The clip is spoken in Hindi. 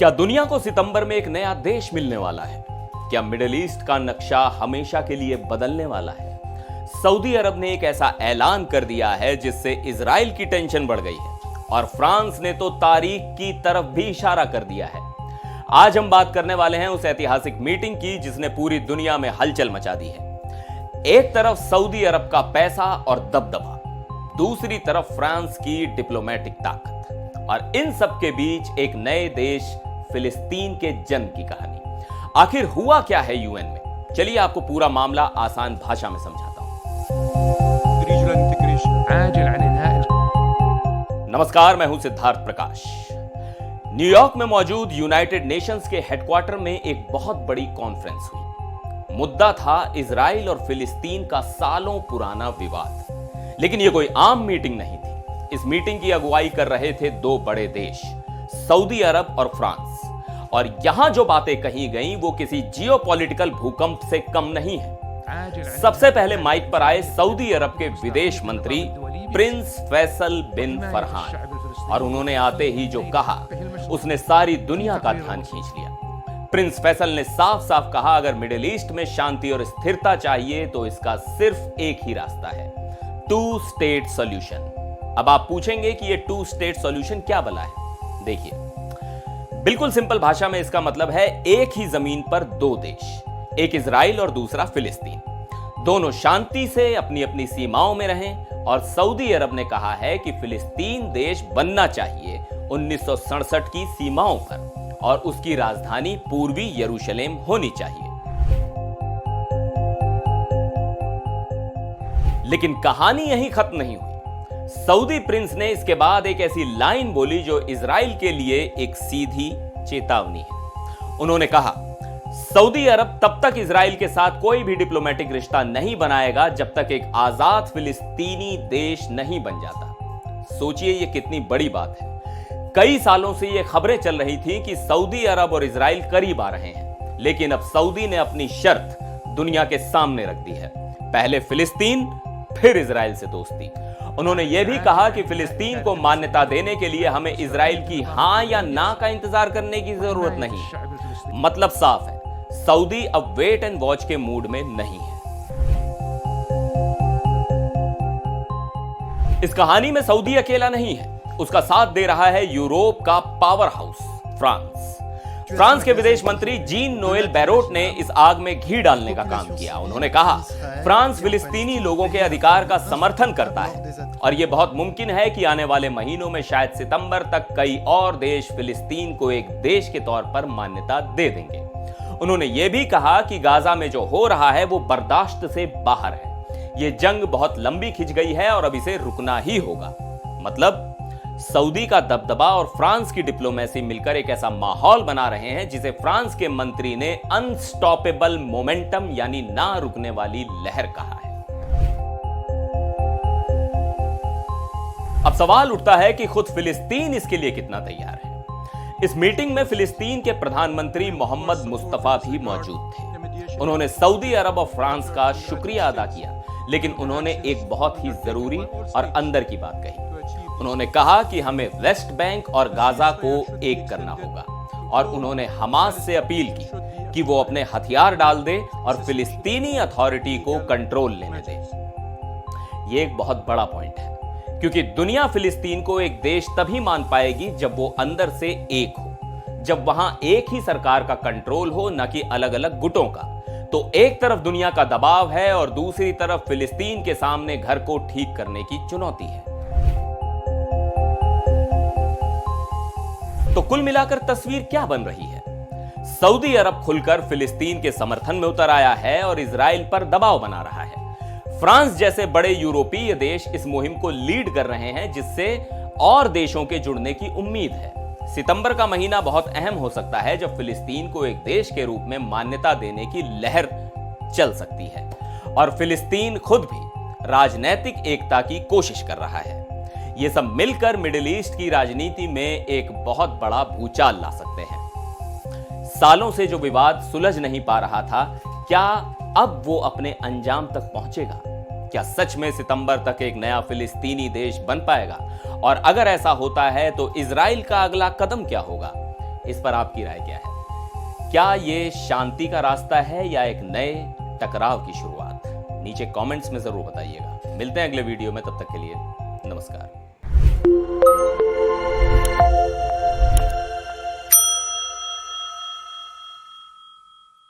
क्या दुनिया को सितंबर में एक नया देश मिलने वाला है? क्या मिडिल ईस्ट का नक्शा हमेशा के लिए बदलने वाला है? सऊदी अरब ने एक ऐसा ऐलान कर दिया है जिससे इजराइल की टेंशन बढ़ गई है और फ्रांस ने तो तारीख की तरफ भी इशारा कर दिया है। आज हम बात करने वाले हैं उस ऐतिहासिक मीटिंग की जिसने पूरी दुनिया में हलचल मचा दी है। एक तरफ सऊदी अरब का पैसा और दबदबा, दूसरी तरफ फ्रांस की डिप्लोमेटिक ताकत और इन सब के बीच एक नए देश फिलिस्तीन के जन्म की कहानी। आखिर हुआ क्या है यूएन में? चलिए आपको पूरा मामला आसान भाषा में समझाता हूं। नमस्कार, मैं हूं सिद्धार्थ प्रकाश। न्यूयॉर्क में मौजूद यूनाइटेड नेशंस के हेडक्वार्टर में एक बहुत बड़ी कॉन्फ्रेंस हुई। मुद्दा था इजराइल और फिलिस्तीन का सालों पुराना विवाद। लेकिन यह कोई आम मीटिंग नहीं थी। इस मीटिंग की अगुवाई कर रहे थे दो बड़े देश, सऊदी अरब और फ्रांस। और यहां जो बातें कही गईं वो किसी जियोपॉलिटिकल भूकंप से कम नहीं है। सबसे पहले माइक पर आए सऊदी अरब के विदेश मंत्री प्रिंस फैसल बिन फरहान और उन्होंने आते ही जो कहा उसने सारी दुनिया का ध्यान खींच लिया। प्रिंस फैसल ने साफ साफ कहा, अगर मिडिल ईस्ट में शांति और स्थिरता चाहिए तो इसका सिर्फ एक ही रास्ता है, टू स्टेट सॉल्यूशन। अब आप पूछेंगे कि ये टू स्टेट सॉल्यूशन क्या भला है? देखिए, बिल्कुल सिंपल भाषा में इसका मतलब है एक ही जमीन पर दो देश, एक इजराइल और दूसरा फिलिस्तीन। दोनों शांति से अपनी अपनी सीमाओं में रहें और सऊदी अरब ने कहा है कि फिलिस्तीन देश बनना चाहिए 1967 की सीमाओं पर और उसकी राजधानी पूर्वी यरूशलेम होनी चाहिए। लेकिन कहानी यहीं खत्म नहीं हुई। सऊदी प्रिंस ने इसके बाद एक ऐसी लाइन बोली जो इजराइल के लिए एक सीधी चेतावनी है। उन्होंने कहा, सऊदी अरब तब तक इजराइल के साथ कोई भी डिप्लोमेटिक रिश्ता नहीं बनाएगा जब तक एक आजाद फिलिस्तीनी देश नहीं बन जाता। सोचिए ये कितनी बड़ी बात है। कई सालों से ये खबरें चल रही थी कि सऊदी अरब और इजराइल करीब आ रहे हैं, लेकिन अब सऊदी ने अपनी शर्त दुनिया के सामने रख दी है। पहले फिलिस्तीन, फिर इजराइल से दोस्ती। उन्होंने यह भी कहा कि फिलिस्तीन को मान्यता देने के लिए हमें इजराइल की हां या ना का इंतजार करने की जरूरत नहीं। मतलब साफ है, सऊदी अब वेट एंड वॉच के मूड में नहीं है। इस कहानी में सऊदी अकेला नहीं है, उसका साथ दे रहा है यूरोप का पावर हाउस फ्रांस। फ्रांस के विदेश मंत्री जीन नोएल बैरोट ने इस आग में घी डालने का काम किया। उन्होंने कहा, फ्रांस फिलिस्तीनी लोगों के अधिकार का समर्थन करता है और यह बहुत मुमकिन है कि आने वाले महीनों में शायद सितंबर तक कई और देश फिलिस्तीन को एक देश के तौर पर मान्यता दे देंगे। उन्होंने यह भी कहा कि गाजा में जो हो रहा है वो बर्दाश्त से बाहर है। यह जंग बहुत लंबी खिंच गई है और अब इसे रुकना ही होगा। मतलब सऊदी का दबदबा और फ्रांस की डिप्लोमेसी मिलकर एक ऐसा माहौल बना रहे हैं जिसे फ्रांस के मंत्री ने अनस्टॉपेबल मोमेंटम यानी ना रुकने वाली लहर कहा है। अब सवाल उठता है कि खुद फिलिस्तीन इसके लिए कितना तैयार है। इस मीटिंग में फिलिस्तीन के प्रधानमंत्री मोहम्मद मुस्तफा भी मौजूद थे। उन्होंने सऊदी अरब और फ्रांस का शुक्रिया अदा किया, लेकिन उन्होंने एक बहुत ही जरूरी और अंदर की बात कही। उन्होंने कहा कि हमें वेस्ट बैंक और गाजा को एक करना होगा और उन्होंने हमास से अपील की कि वो अपने हथियार डाल दे और फिलिस्तीनी अथॉरिटी को कंट्रोल लेने दे। ये एक बहुत बड़ा पॉइंट है, क्योंकि दुनिया फिलिस्तीन को एक देश तभी मान पाएगी जब वो अंदर से एक हो, जब वहां एक ही सरकार का कंट्रोल हो, न कि अलग अलग गुटों का। तो एक तरफ दुनिया का दबाव है और दूसरी तरफ फिलिस्तीन के सामने घर को ठीक करने की चुनौती है। तो कुल मिलाकर तस्वीर क्या बन रही है? सऊदी अरब खुलकर फिलिस्तीन के समर्थन में उतर आया है और इजराइल पर दबाव बना रहा है। फ्रांस जैसे बड़े यूरोपीय देश इस मुहिम को लीड कर रहे हैं, जिससे और देशों के जुड़ने की उम्मीद है। सितंबर का महीना बहुत अहम हो सकता है जब फिलिस्तीन को एक देश के रूप में मान्यता देने की लहर चल सकती है और फिलिस्तीन खुद भी राजनीतिक एकता की कोशिश कर रहा है। ये सब मिलकर मिडिल ईस्ट की राजनीति में एक बहुत बड़ा भूचाल ला सकते हैं। सालों से जो विवाद सुलझ नहीं पा रहा था, क्या अब वो अपने अंजाम तक पहुंचेगा? क्या सच में सितंबर तक एक नया फिलिस्तीनी देश बन पाएगा? और अगर ऐसा होता है तो इजराइल का अगला कदम क्या होगा? इस पर आपकी राय क्या है? क्या ये शांति का रास्ता है या एक नए टकराव की शुरुआत? नीचे कमेंट्स में जरूर बताइएगा। मिलते हैं अगले वीडियो में, तब तक के लिए नमस्कार।